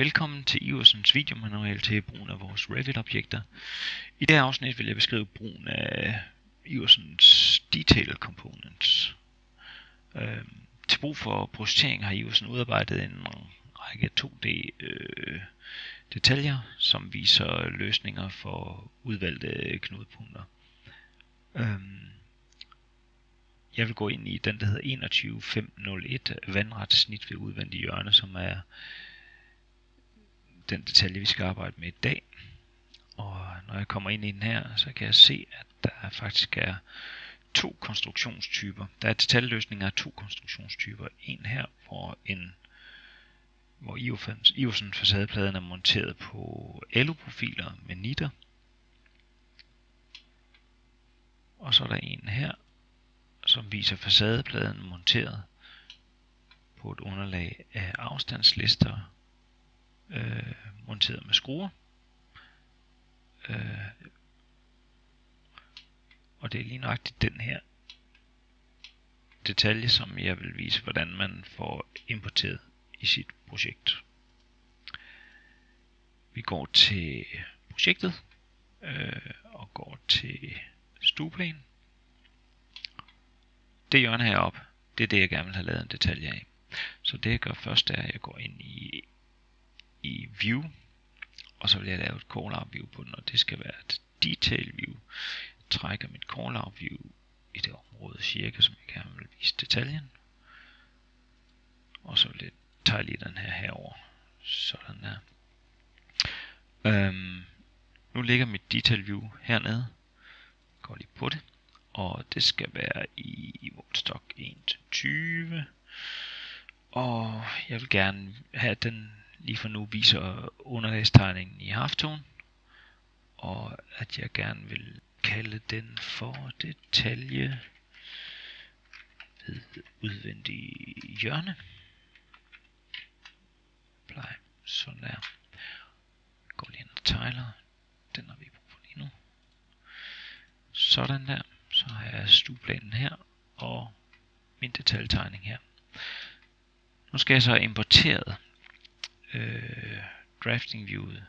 Velkommen til Iversens videomanual til brugen af vores Revit-objekter. I det her afsnit vil jeg beskrive brugen af Iversens Detail Components. Til brug for projektering har Iversen udarbejdet en række 2D detaljer, som viser løsninger for udvalgte knudepunkter. Jeg vil gå ind i den, der hedder 21501, vandret snit ved udvendig hjørne, som er den detalje, vi skal arbejde med i dag. Og når jeg kommer ind i den her, så kan jeg se, at der faktisk er to konstruktionstyper. Der er detaljløsninger af to konstruktionstyper. En her, hvor Iversen facadepladen er monteret på aluprofiler med nitter. Og så er der en her, som viser facadepladen monteret på et underlag af afstandslister monteret med skruer. Og det er lige nøjagtigt den her detalje, som jeg vil vise, hvordan man får importeret i sit projekt. Vi går til projektet og går til stueplan. Det hjørne heroppe, det er det, jeg gerne vil have lavet en detalje af. Så det jeg gør først, er, at jeg går ind i View, og så vil jeg lave et call-out view på den, og det skal være et detail view. Jeg trækker mit call-out view i det område cirka, som jeg gerne vil vise detaljen. Og så vil jeg tage lige den her herover. Sådan der. Nu ligger mit detail view hernede. Går lige på det. Og det skal være i målstok 1-20. Og jeg vil gerne have den lige for nu viser underlagstegningen i halftone. Og at jeg gerne vil kalde den for detalje ved udvendig hjørne. Apply. Sådan der. Går lige ind og tegler. Den har vi brug for lige nu. Sådan der. Så har jeg stueplanen her og min detaljetegning her. Nu skal jeg så have importeret drafting viewet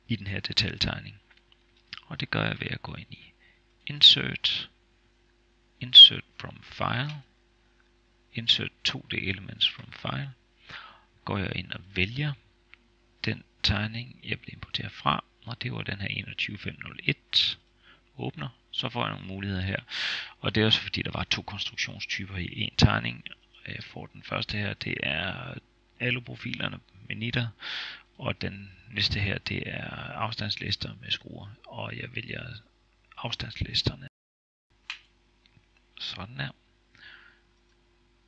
i den her detaljetegning. Og det gør jeg ved at gå ind i Insert from File, Insert 2D Elements from File. Går jeg ind og vælger den tegning, jeg vil importere fra, og det var den her 21501. Åbner, så får jeg nogle muligheder her. Og det er også fordi, der var to konstruktionstyper i en tegning. Jeg får den første her, det er aluprofilerne med nitter, og den næste her, det er afstandslister med skruer, og jeg vælger afstandslisterne. Sådan her.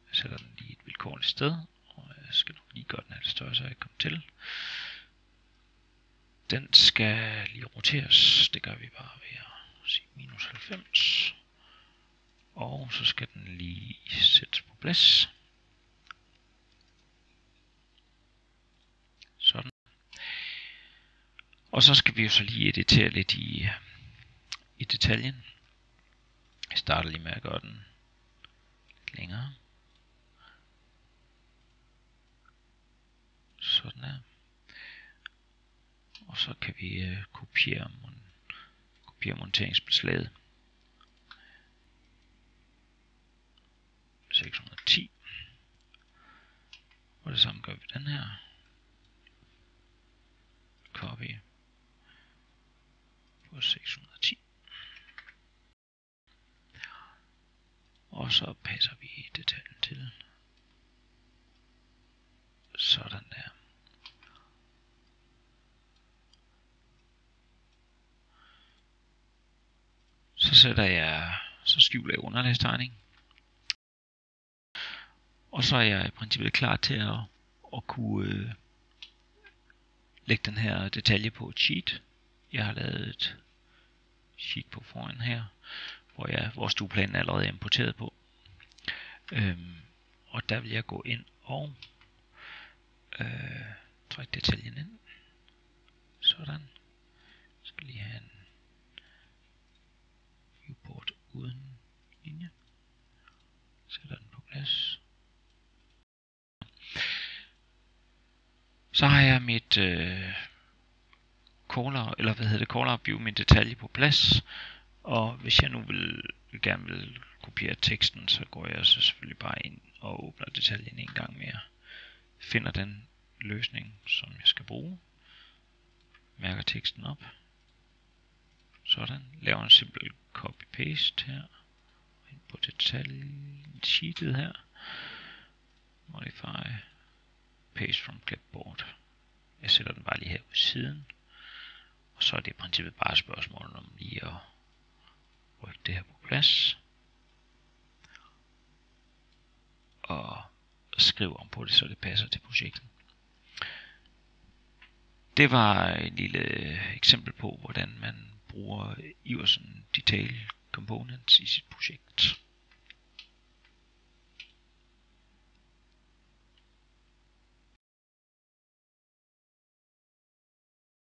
Jeg sætter den lige et vilkårligt sted, og jeg skal nok lige gøre den lidt større, så jeg kommer til. Den skal lige roteres, det gør vi bare ved at sige -90. Og så skal den lige sættes på plads. Sådan. Og så skal vi jo så lige editere lidt i detaljen. Jeg starter lige med at gøre den lidt længere. Sådan her. Og så kan vi kopiere monteringsbeslaget. 610. Og det samme gør vi den her. Copy på 610. Og så passer vi detaljen til. Sådan der. Så skjuler jeg underlagstegning. Og så er jeg i princippet klar til at kunne lægge den her detalje på et sheet. Jeg har lavet et sheet på foran her, hvor stueplanen allerede er importeret på. Og der vil jeg gå ind og trække detaljen ind. Sådan. Jeg skal lige have en viewport uden linje. Sætter den på plads. Så har jeg mit caller view, min detalje på plads. Og hvis jeg nu gerne vil kopiere teksten, så går jeg så selvfølgelig bare ind og åbner detaljen en gang mere. Finder den løsning, som jeg skal bruge. Mærker teksten op. Sådan. Laver en simpel copy-paste her. Ind på detaljesheetet her. Modify. Paste from clipboard. Jeg sætter den bare lige her ved siden. Og så er det i princippet bare spørgsmålet om lige at rykke det her på plads. Og skrive om på det, så det passer til projektet. Det var et lille eksempel på, hvordan man bruger Iversen Detail Components i sit projekt.